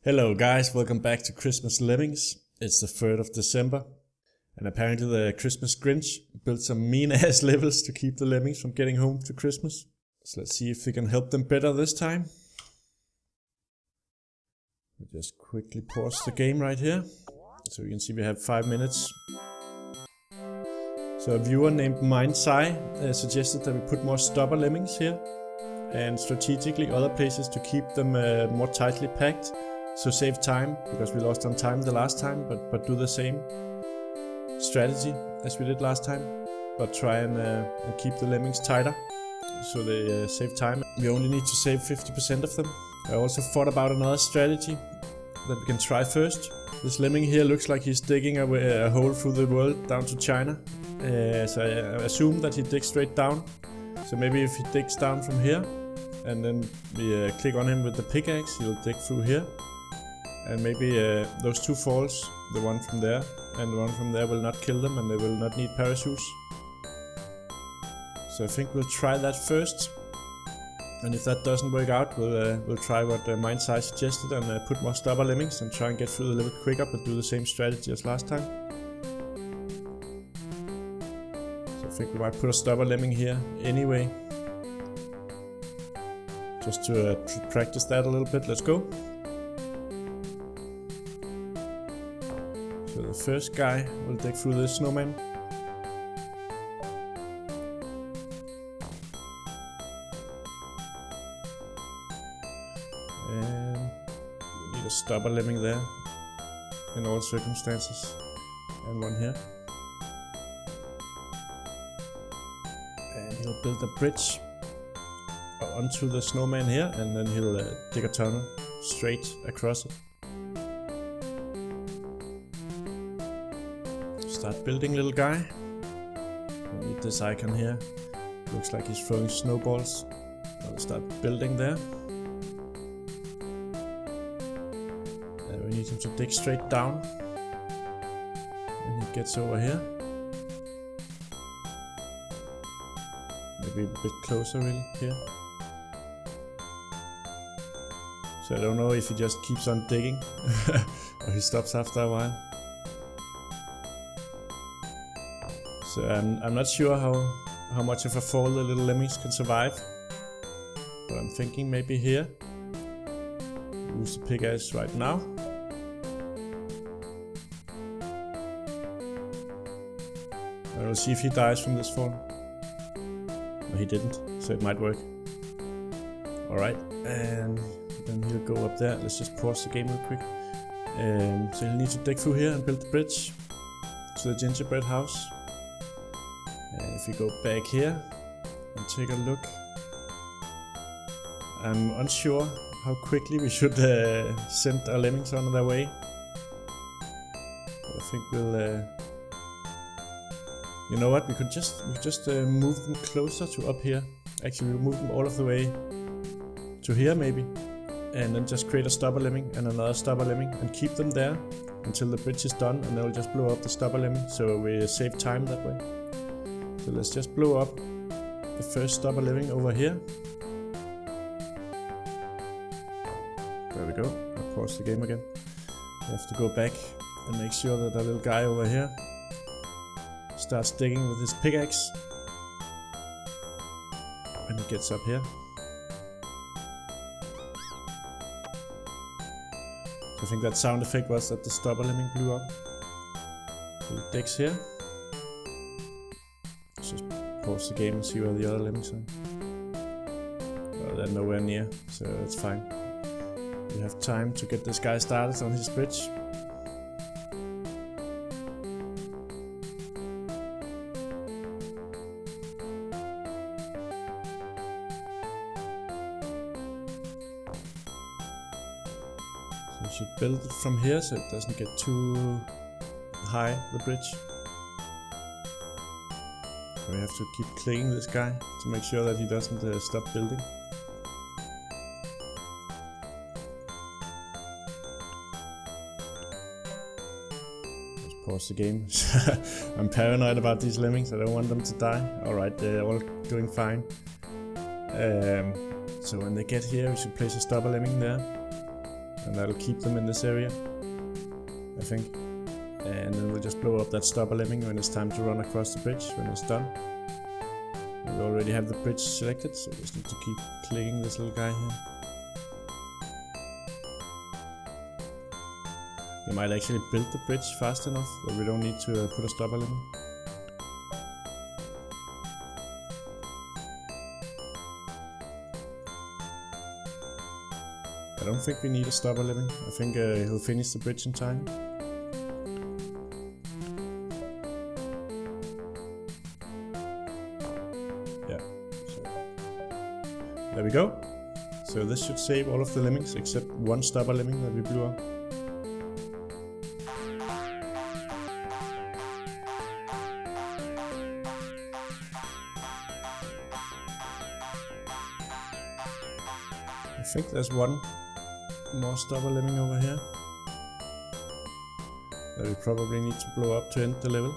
Hello guys, welcome back to Christmas Lemmings. It's the 3rd of December, and apparently the Christmas Grinch built some mean-ass levels to keep the lemmings from getting home to Christmas. So let's see if we can help them better this time. We'll just quickly pause the game right here, so you can see we have 5 minutes. So a viewer named MindSci suggested that we put more stopper lemmings here, and strategically other places to keep them more tightly packed. So save time, because we lost on time the last time, but do the same strategy as we did last time, but try and keep the lemmings tighter, so they save time. We only need to save 50% of them. I also thought about another strategy that we can try first. This lemming here looks like he's digging a hole through the world down to China, so I assume that he digs straight down. So maybe if he digs down from here, and then we click on him with the pickaxe, he'll dig through here. And maybe those two falls, the one from there and the one from there, will not kill them, and they will not need parachutes. So I think we'll try that first. And if that doesn't work out, we'll try what MindSci suggested and put more stopper lemmings and try and get through the level quicker, but do the same strategy as last time. So I think we might put a stopper lemming here anyway, just to practice that a little bit. Let's go. So the first guy will dig through this snowman. And we need a stopper lemming there in all circumstances. And one here. And he'll build a bridge onto the snowman here, and then he'll dig a tunnel straight across it. Start building, little guy. We need this icon here. Looks like he's throwing snowballs. I'll start building there. We need him to dig straight down when he gets over here. Maybe a bit closer really here. So I don't know if he just keeps on digging or he stops after a while. So I'm not sure how much of a fall the little lemmings can survive, but I'm thinking maybe here. Use the pickaxe right now. And we'll see if he dies from this fall. No, he didn't, so it might work. Alright, and then he'll go up there. Let's just pause the game real quick. So he'll need to dig through here and build the bridge to the gingerbread house. And if we go back here and take a look, I'm unsure how quickly we should send our lemmings on their way. But I think we'll, you know what, we could just move them closer to up here. Actually, we'll move them all of the way to here maybe, and then just create a stopper lemming and another stopper lemming and keep them there until the bridge is done, and then we'll just blow up the stopper lemming, so we save time that way. So let's just blow up the first stopper lemming over here. There we go. I'll pause the game again. We have to go back and make sure that our little guy over here starts digging with his pickaxe when he gets up here. So I think that sound effect was that the stopper lemming blew up. So he digs here. Just pause the game and see where the other lemmings are. Oh, they're nowhere near, so it's fine. We have time to get this guy started on his bridge. So we should build it from here so it doesn't get too high, the bridge. We have to keep clicking this guy to make sure that he doesn't stop building. Let's pause the game. I'm paranoid about these lemmings, I don't want them to die. Alright, they're all doing fine. So when they get here, we should place a stopper lemming there. and that'll keep them in this area, I think. And then we'll just blow up that stopper lemming when it's time to run across the bridge, when it's done. And we already have the bridge selected, so we just need to keep clicking this little guy here. We might actually build the bridge fast enough that we don't need to put a stopper lemming. I don't think we need a stopper lemming. I think he'll finish the bridge in time. Yeah, so there we go. So this should save all of the lemmings except one stopper lemming that we blew up. I think there's one more stopper lemming over here that we probably need to blow up to end the level.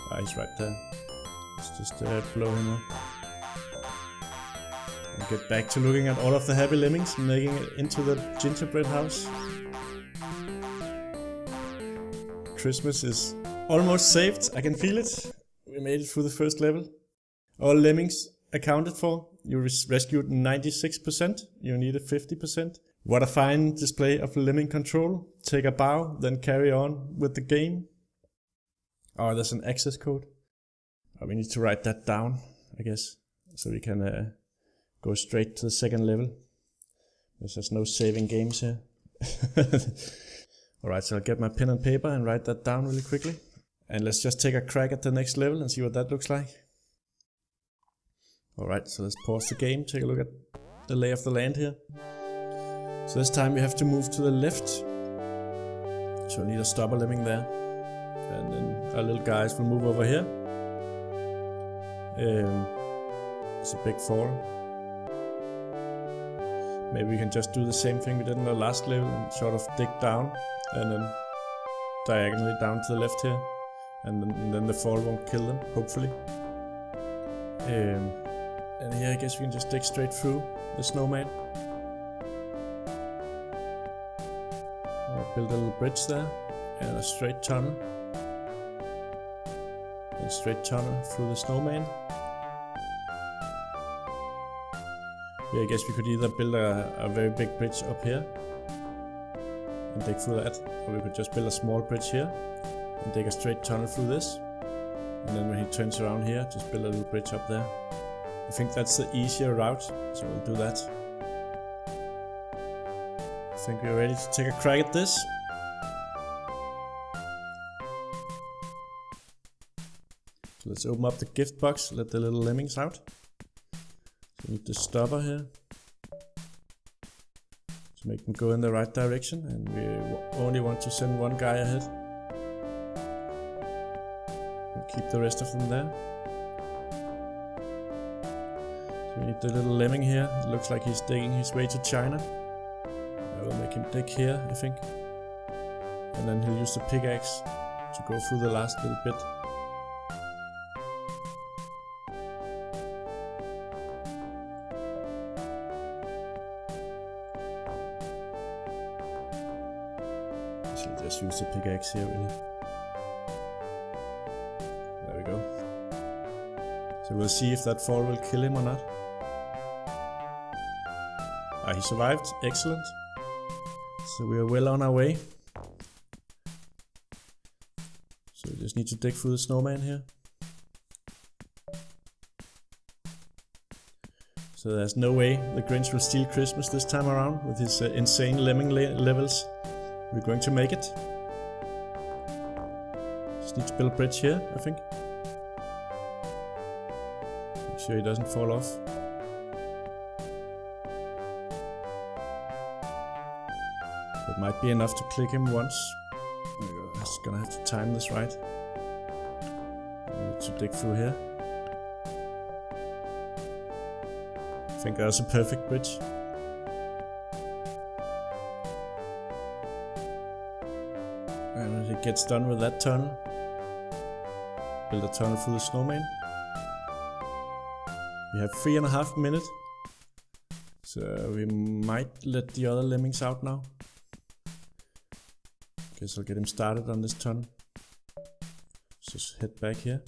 Ah, he's right there. Let's just blow him up. And get back to looking at all of the happy lemmings and making it into the gingerbread house. Christmas is almost saved. I can feel it. We made it through the first level. All lemmings accounted for. You rescued 96%. You needed 50%. What a fine display of lemming control. Take a bow, then carry on with the game. Oh, there's an access code. Oh, we need to write that down, I guess, so we can go straight to the second level. Because there's no saving games here. Alright, so I'll get my pen and paper and write that down really quickly. And let's just take a crack at the next level and see what that looks like. Alright, so let's pause the game, take a look at the lay of the land here. So this time we have to move to the left. So we'll need a stopper lemming there. And then our little guys will move over here. It's a big fall. Maybe we can just do the same thing we did in the last level and sort of dig down. And then diagonally down to the left here. And then the fall won't kill them, hopefully. And here I guess we can just dig straight through the snowman. I'll build a little bridge there and a straight tunnel. And straight tunnel through the snowman. Yeah, I guess we could either build a very big bridge up here and dig through that, or we could just build a small bridge here and dig a straight tunnel through this. And then when he turns around here, just build a little bridge up there. I think that's the easier route, so we'll do that. I think we're ready to take a crack at this. So let's open up the gift box, let the little lemmings out. So we need the stopper here to make them go in the right direction, and we only want to send one guy ahead. We'll keep the rest of them there. We need the little lemming here. It looks like he's digging his way to China. I will make him dig here, I think. And then he'll use the pickaxe to go through the last little bit. So just use the pickaxe here, really. There we go. So we'll see if that fall will kill him or not. Ah, he survived. Excellent. So we are well on our way. So we just need to dig through the snowman here. So there's no way the Grinch will steal Christmas this time around with his insane lemming levels. We're going to make it. Just need to build a bridge here, I think. Make sure he doesn't fall off. It might be enough to click him once. I'm just gonna have to time this right. I need to dig through here. I think that's a perfect bridge. And when it gets done with that tunnel, build a tunnel through the snowman. We have 3.5 minutes. So we might let the other lemmings out now. Guess I'll get him started on this tunnel. Just head back here.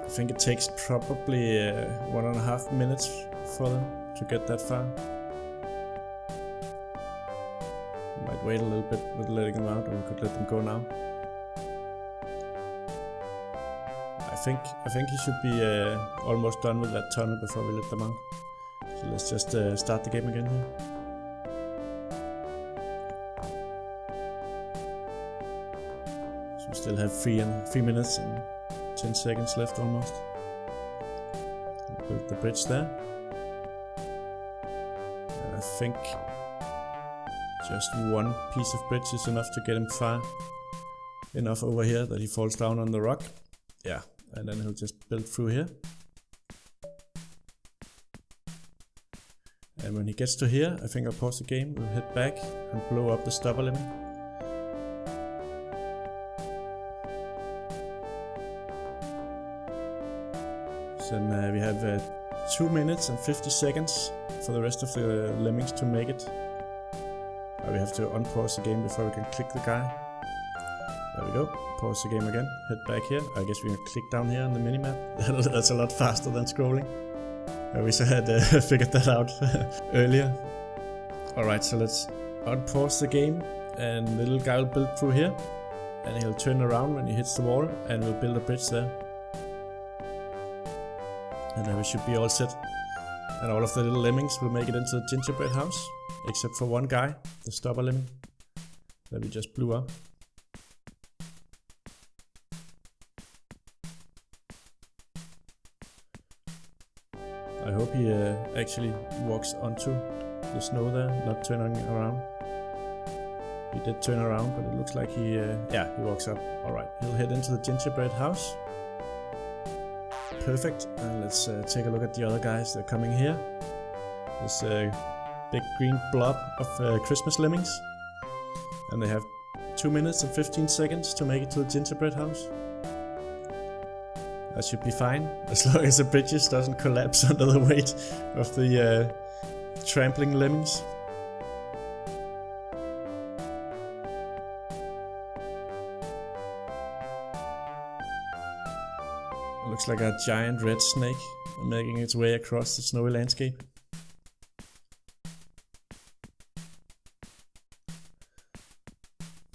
I think it takes probably 1.5 minutes for them to get that far. Might wait a little bit with letting them out, or we could let them go now. I think he should be almost done with that tunnel before we let them out. So let's just start the game again here. So we still have 3 minutes and 10 seconds left almost. We'll build the bridge there. And I think just one piece of bridge is enough to get him far enough over here that he falls down on the rock. Yeah, and then he'll just build through here. And when he gets to here, I think I'll pause the game, we'll head back and blow up the stopper lemming. So then we have 2 minutes and 50 seconds for the rest of the lemmings to make it. We have to unpause the game before we can click the guy. There we go. Pause the game again. Head back here. I guess we can click down here on the minimap. That's a lot faster than scrolling. I wish I had figured that out earlier. Alright, so let's unpause the game. And the little guy will build through here. And he'll turn around when he hits the wall. And we'll build a bridge there. And then we should be all set. And all of the little lemmings will make it into the gingerbread house. Except for one guy, the stopper lemming, that we just blew up. I hope he actually walks onto the snow there, not turning around. He did turn around, but it looks like he walks up. Alright, he'll head into the gingerbread house. Perfect, and let's take a look at the other guys that are coming here. This big green blob of Christmas Lemmings. And they have 2 minutes and 15 seconds to make it to the gingerbread house. That should be fine, as long as the bridges doesn't collapse under the weight of the trampling lemmings. It looks like a giant red snake making its way across the snowy landscape.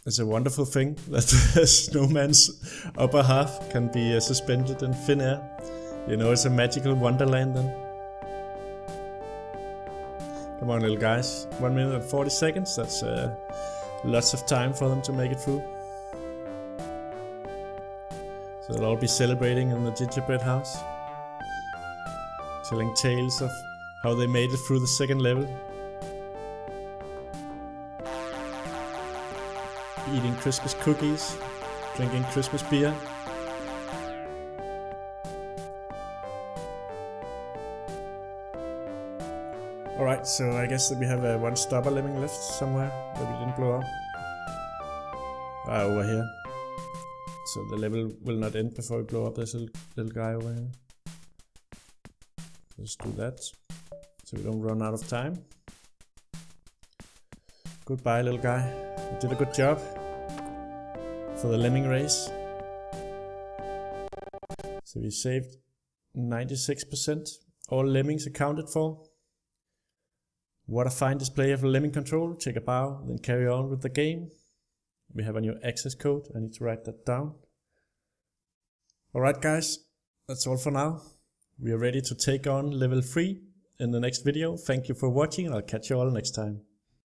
It's a wonderful thing that the snowman's upper half can be suspended in thin air. You know, it's a magical wonderland then. Come on, little guys. 1 minute and 40 seconds. That's lots of time for them to make it through. So they'll all be celebrating in the gingerbread house, telling tales of how they made it through the second level. Eating Christmas cookies, drinking Christmas beer. Alright, so I guess that we have one stopper lemming left somewhere that we didn't blow up. Over here. So the level will not end before we blow up this little guy over here. Let's do that, so we don't run out of time. Goodbye, little guy. You did a good job for the lemming race. So we saved 96%. All lemmings accounted for. What a fine display of lemming control. Take a bow, then carry on with the game. We have a new access code. I need to write that down. Alright guys, that's all for now. We are ready to take on level 3 in the next video. Thank you for watching, and I'll catch you all next time.